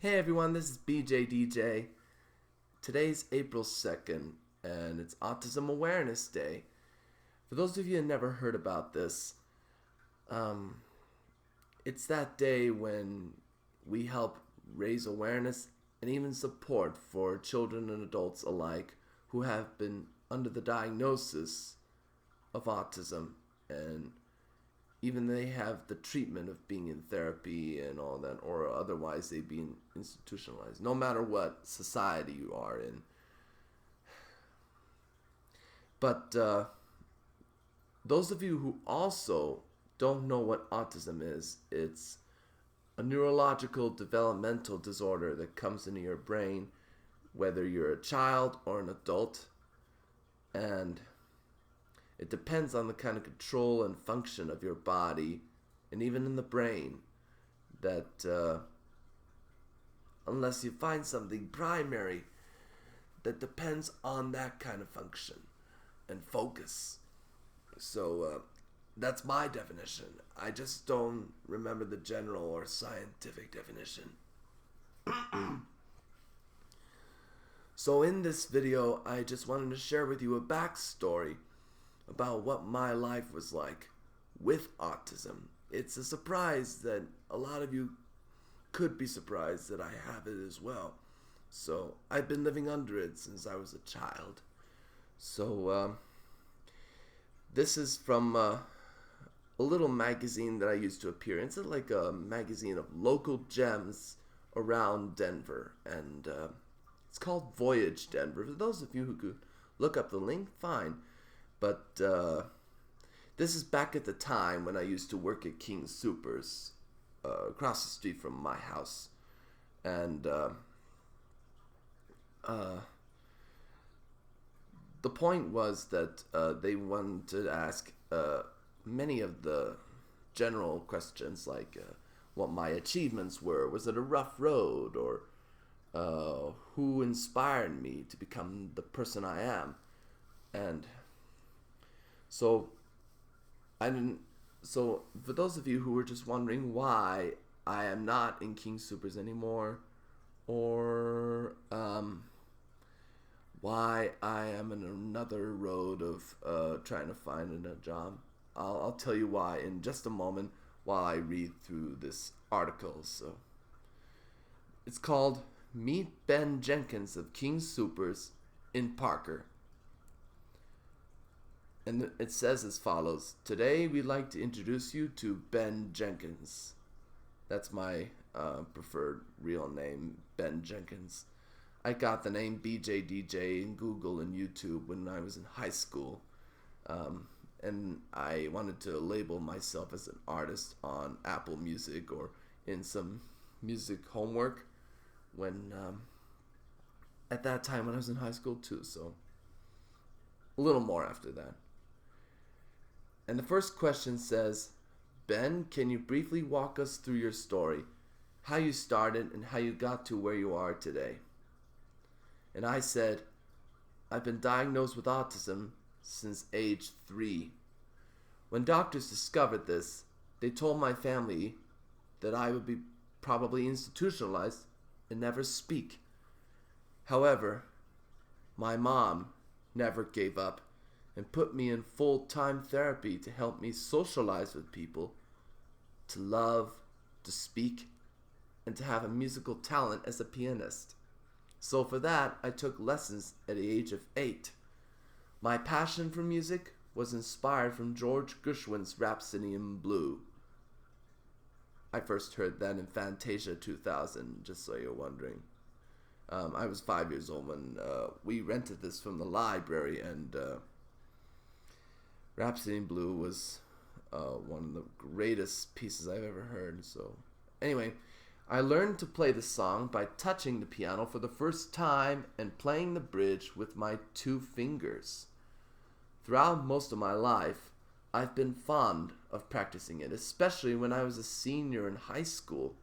Hey everyone, this is BJDJ. Today's April 2nd, and it's Autism Awareness Day. For those of you who never heard about this, um, it's that day when we help raise awareness and even support for children and adults alike who have been under the diagnosis of autism, and even they have the treatment of being in therapy and all that, or otherwise they being institutionalized, no matter what society you are in. But those of you who also don't know what autism is, it's a neurological developmental disorder that comes into your brain, whether you're a child or an adult, and it depends on the kind of control and function of your body and even in the brain that unless you find something primary that depends on that kind of function and focus. So that's my definition. I just don't remember the general or scientific definition. So in this video, I just wanted to share with you a backstory about what my life was like with autism. It's a surprise that a lot of you could be surprised that I have it as well. So I've been living under it since I was a child. So this is from a little magazine that I used to appear in. It's like a magazine of local gems around Denver, and it's called Voyage Denver. For those of you who could look up the link, fine. But this is back at the time when I used to work at King Soopers, across the street from my house. And the point was that they wanted to ask many of the general questions, like what my achievements were. Was it a rough road? Or who inspired me to become the person I am? And so for those of you who were just wondering why I am not in King Soopers anymore, or why I am in another road of trying to find a job, I'll tell you why in just a moment while I read through this article. So it's called Meet Ben Jenkins of King Soopers in Parker. And it says as follows: Today we'd like to introduce you to Ben Jenkins. That's my preferred real name, Ben Jenkins. I got the name BJDJ in Google and YouTube when I was in high school. And I wanted to label myself as an artist on Apple Music or in some music homework when at that time when I was in high school too. So a little more after that. And the first question says, Ben, can you briefly walk us through your story, how you started and how you got to where you are today? And I said, I've been diagnosed with autism since age 3. When doctors discovered this, they told my family that I would be probably institutionalized and never speak. However, my mom never gave up and put me in full-time therapy to help me socialize with people, to love, to speak, and to have a musical talent as a pianist. So for that, I took lessons at the age of 8. My passion for music was inspired from George Gershwin's Rhapsody in Blue. I first heard that in Fantasia 2000, just so you're wondering. I was 5 years old when we rented this from the library, and Rhapsody in Blue was one of the greatest pieces I've ever heard. So anyway, I learned to play the song by touching the piano for the first time and playing the bridge with my 2 fingers. Throughout most of my life, I've been fond of practicing it, especially when I was a senior in high school.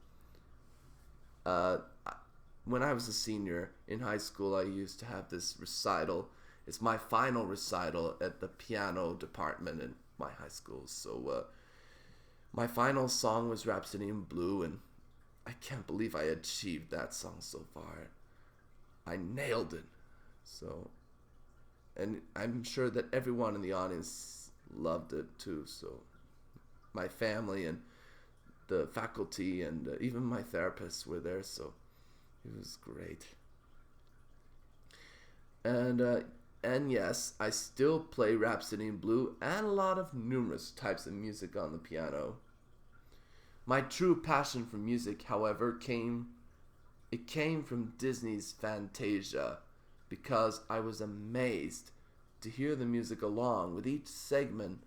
When I was a senior in high school, I used to have this recital. It's my final recital at the piano department in my high school. So my final song was Rhapsody in Blue, and I can't believe I achieved that song so far. I nailed it. So, and I'm sure that everyone in the audience loved it too. So, my family and the faculty and even my therapists were there. So, it was great. And yes, I still play Rhapsody in Blue and a lot of numerous types of music on the piano. My true passion for music, however, came from Disney's Fantasia, because I was amazed to hear the music along with each segment,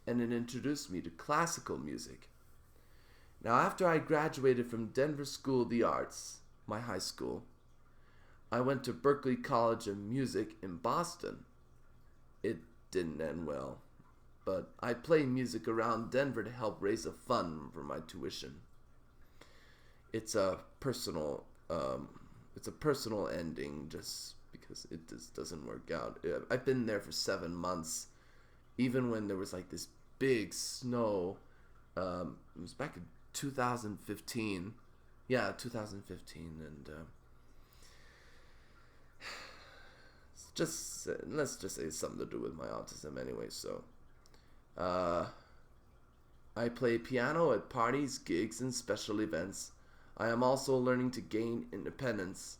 and it introduced me to classical music. Now, after I graduated from Denver School of the Arts, my high school, I went to Berklee College of Music in Boston. It didn't end well, but I play music around Denver to help raise a fund for my tuition. It's a personal ending, just because it just doesn't work out. I've been there for 7 months, even when there was like this big snow. It was back in 2015. Yeah, 2015, and let's just say it's something to do with my autism anyway. So, I play piano at parties, gigs, and special events. I am also learning to gain independence.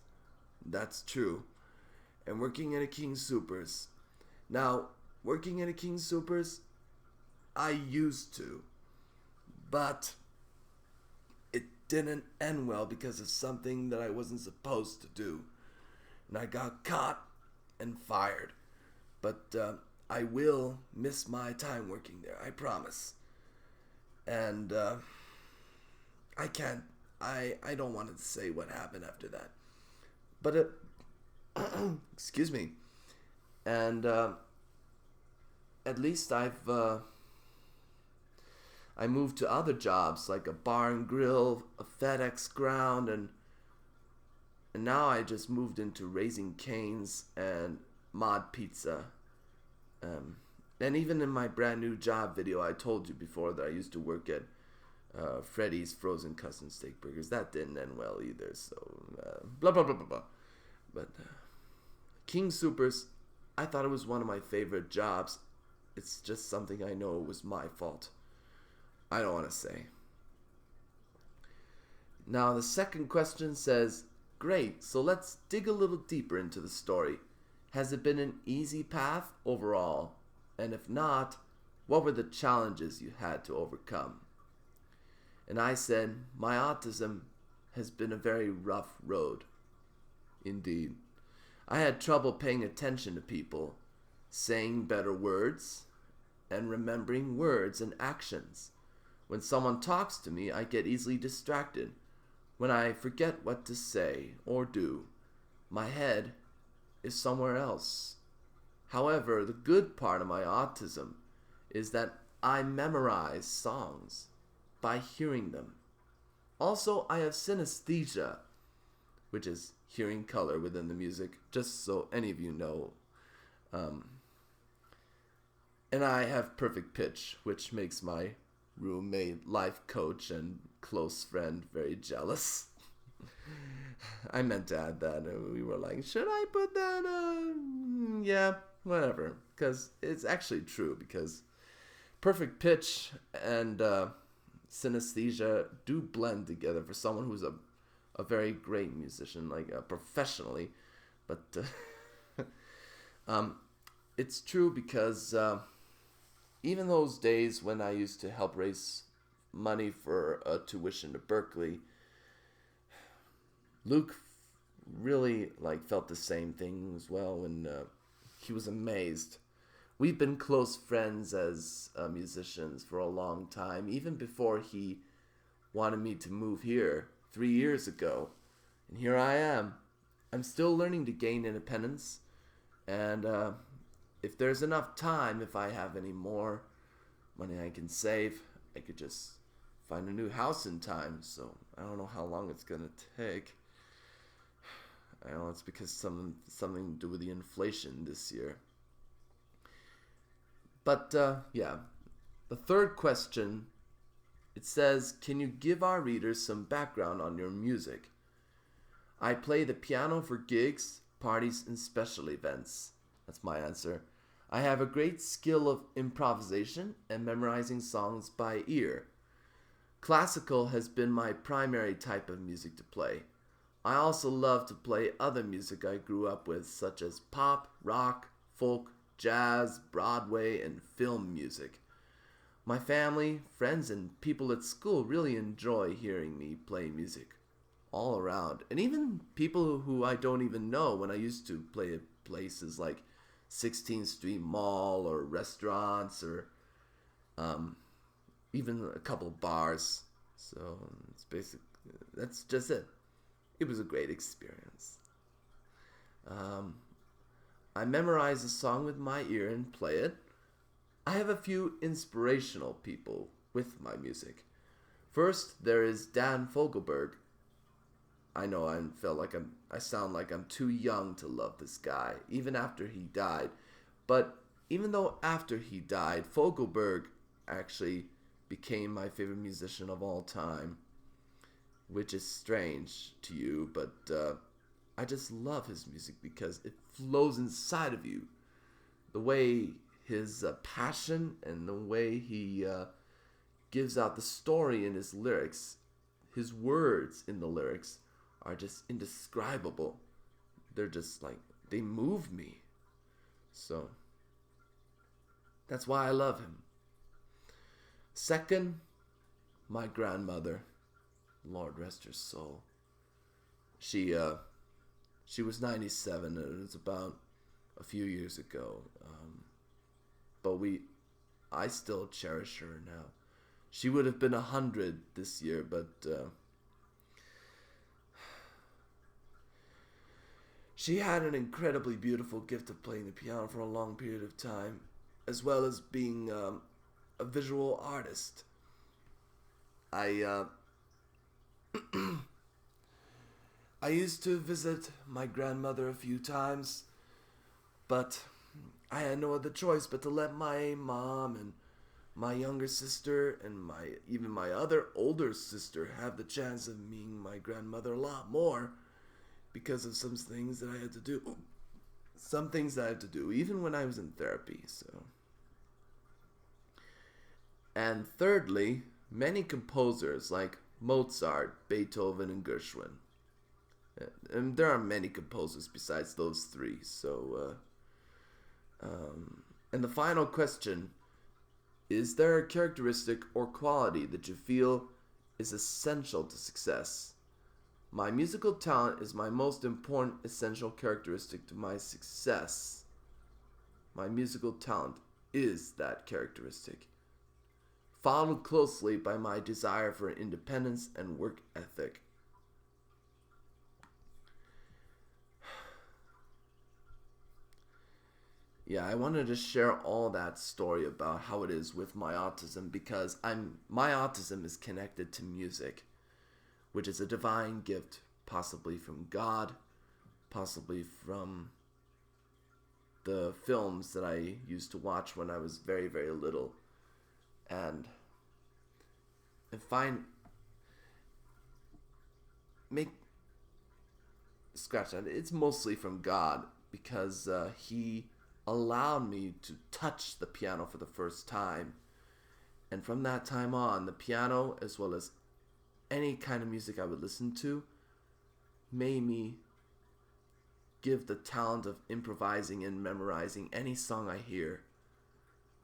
That's true. And working at a King Soopers. Now, working at a King Soopers, I used to, but it didn't end well because of something that I wasn't supposed to do. And I got caught and fired. But I will miss my time working there, I promise. And I don't want to say what happened after that. But excuse me. And at least I moved to other jobs like a bar and grill, a FedEx ground, and now I just moved into Raising Cane's and Mod Pizza. And even in my brand new job video, I told you before that I used to work at Freddy's Frozen Custom Steak Burgers. That didn't end well either, so blah, blah, blah, blah, blah. But King Soopers, I thought it was one of my favorite jobs. It's just something I know was my fault. I don't want to say. Now, the second question says, great, so let's dig a little deeper into the story. Has it been an easy path overall? And if not, what were the challenges you had to overcome? And I said, my autism has been a very rough road. Indeed. I had trouble paying attention to people, saying better words, and remembering words and actions. When someone talks to me, I get easily distracted. When I forget what to say or do, my head is somewhere else. However, the good part of my autism is that I memorize songs by hearing them. Also, I have synesthesia, which is hearing color within the music, just so any of you know. And I have perfect pitch, which makes my roommate, life coach, and close friend very jealous. I meant to add that, and we were like, should I put that? Yeah, whatever, because it's actually true, because perfect pitch and synesthesia do blend together for someone who's a very great musician, like professionally. But it's true, because even those days when I used to help raise money for a tuition to Berklee, Luke really felt the same thing as well, and he was amazed. We've been close friends as musicians for a long time, even before he wanted me to move here 3 years ago. And here I am. I'm still learning to gain independence, and if there's enough time, if I have any more money I can save, I could just find a new house in time. So I don't know how long it's gonna take. I know it's because something to do with the inflation this year. But yeah, the third question It says, "Can you give our readers some background on your music?" "I play the piano for gigs, parties, and special events." That's my answer. "I have a great skill of improvisation and memorizing songs by ear. Classical has been my primary type of music to play. I also love to play other music I grew up with, such as pop, rock, folk, jazz, Broadway, and film music. My family, friends, and people at school really enjoy hearing me play music all around. And even people who I don't even know when I used to play at places like 16th Street Mall or restaurants or even a couple bars. So it's that's just it. It was a great experience. I memorize a song with my ear and play it. I have a few inspirational people with my music. First, there is Dan Fogelberg. I know I sound like I'm too young to love this guy, even after he died. But even though after he died, Fogelberg actually became my favorite musician of all time, which is strange to you, but I just love his music because it flows inside of you. The way his passion and the way he gives out the story in his lyrics, his words in the lyrics are just indescribable. They're just like, they move me. So that's why I love him. Second, my grandmother, Lord rest her soul. She was 97, and it was about a few years ago. But I still cherish her now. She would have been 100 this year, but she had an incredibly beautiful gift of playing the piano for a long period of time, as well as being a visual artist. I used to visit my grandmother a few times, but I had no other choice but to let my mom and my younger sister and even my other older sister have the chance of meeting my grandmother a lot more because of some things that I had to do. Some things that I had to do, even when I was in therapy. So, and thirdly, many composers like Mozart, Beethoven, and Gershwin. And there are many composers besides those three. So, and the final question: is there a characteristic or quality that you feel is essential to success? My musical talent is my most important essential characteristic to my success. My musical talent is that characteristic, followed closely by my desire for independence and work ethic. Yeah, I wanted to share all that story about how it is with my autism because my autism is connected to music, which is a divine gift, possibly from God, possibly from the films that I used to watch when I was very, very little. And scratch that. It's mostly from God because he allowed me to touch the piano for the first time. And from that time on, the piano, as well as any kind of music I would listen to, made me give the talent of improvising and memorizing any song I hear.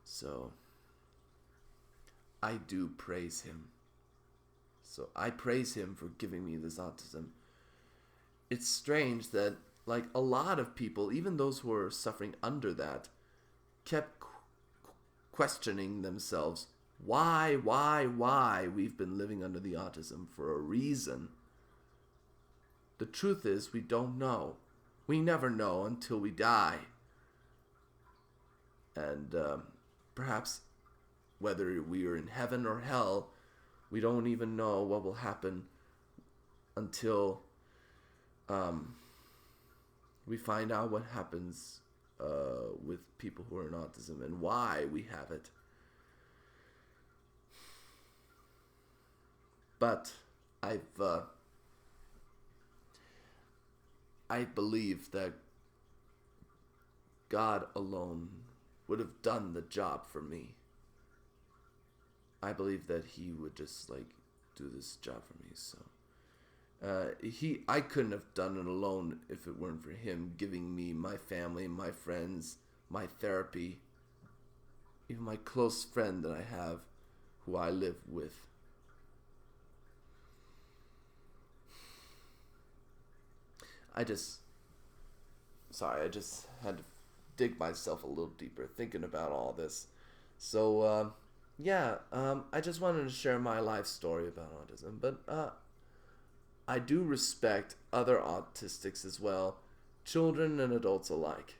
So, I do praise him. So, I praise him for giving me this autism. It's strange that like a lot of people, even those who are suffering under that, kept questioning themselves why we've been living under the autism for a reason. The truth is we don't know. We never know until we die. And perhaps whether we are in heaven or hell, we don't even know what will happen until we find out what happens with people who are in autism and why we have it. But I've I believe that God alone would have done the job for me. I believe that He would just do this job for me. So I couldn't have done it alone if it weren't for Him giving me my family, my friends, my therapy, even my close friend that I have, who I live with. I just had to dig myself a little deeper thinking about all this. So, I just wanted to share my life story about autism. But I do respect other autistics as well, children and adults alike.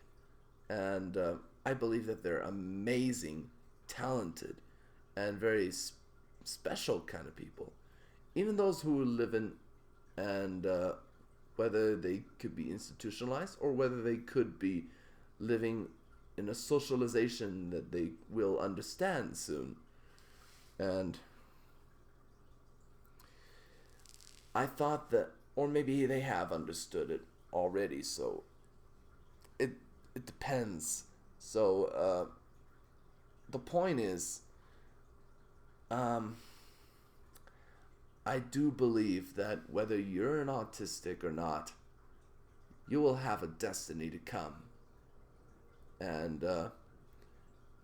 And I believe that they're amazing, talented, and very special kind of people. Even those who live in, and whether they could be institutionalized or whether they could be living in a socialization that they will understand soon. And I thought that, or maybe they have understood it already, so it depends. So the point is, I do believe that whether you're an autistic or not, you will have a destiny to come. And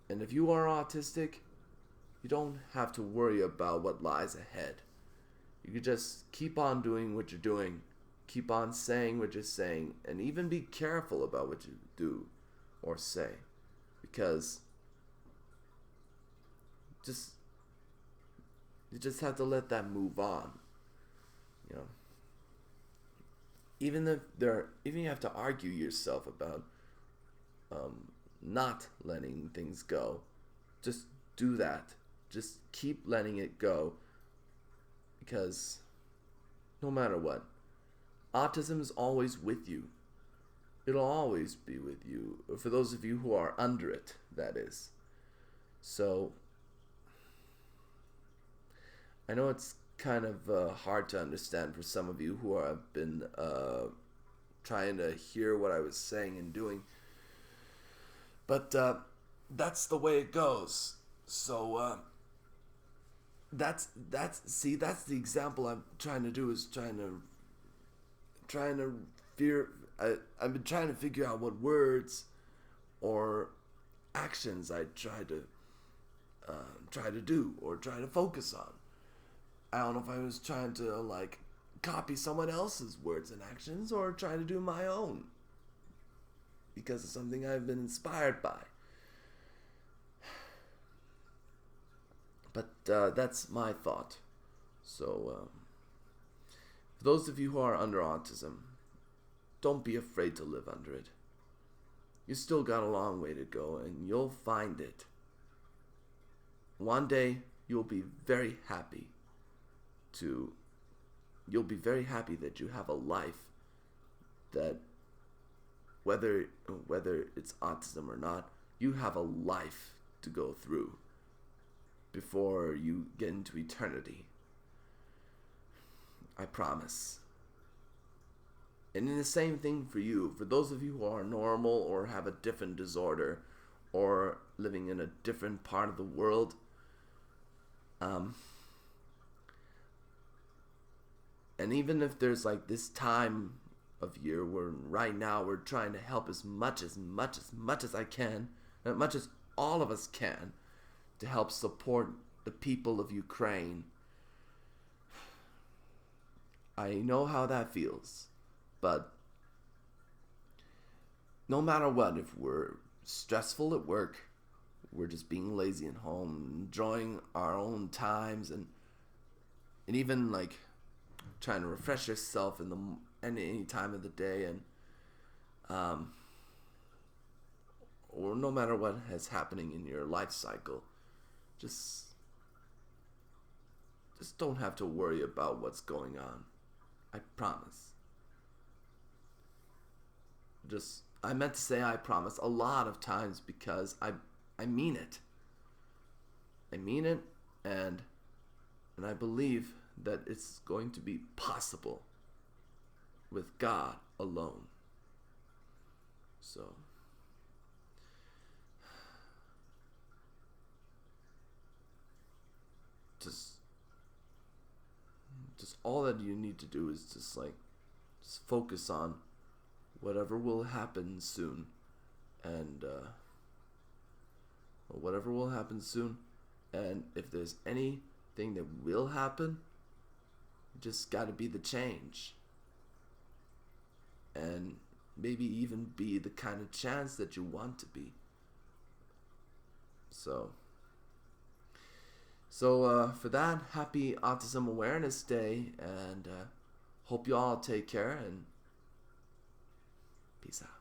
if you are autistic, you don't have to worry about what lies ahead. You can just keep on doing what you're doing, keep on saying what you're saying, and even be careful about what you do or say, because you just have to let that move on. You know, even you have to argue yourself about not letting things go, just do that. Just keep letting it go, because no matter what, autism is always with you. It'll always be with you, for those of you who are under it, that is. So I know it's kind of hard to understand for some of you who have been trying to hear what I was saying and doing, but that's the way it goes. So that's the example I'm trying to do, is trying to I've been trying to figure out what words or actions I try to do or try to focus on. I don't know if I was trying to copy someone else's words and actions or try to do my own because of something I've been inspired by. But that's my thought. So for those of you who are under autism, don't be afraid to live under it. You still got a long way to go, and you'll find it. One day you'll be very happy that you have a life that, whether it's autism or not, you have a life to go through before you get into eternity. I promise. And in the same thing for you, for those of you who are normal or have a different disorder or living in a different part of the world, and even if there's this time of year where right now we're trying to help as much as I can, as much as all of us can, to help support the people of Ukraine. I know how that feels, but no matter what, if we're stressful at work, we're just being lazy at home, enjoying our own times, and even trying to refresh yourself in any time of the day, and or no matter what is happening in your life cycle, just don't have to worry about what's going on. I promise. I meant to say I promise a lot of times because I mean it. I mean it, and I believe that it's going to be possible with God alone. So, just all that you need to do is just focus on whatever will happen soon, and whatever will happen soon, and if there's anything that will happen, you just got to be the change, and maybe even be the kind of chance that you want to be. So for that, happy Autism Awareness Day, and hope you all take care, and peace out.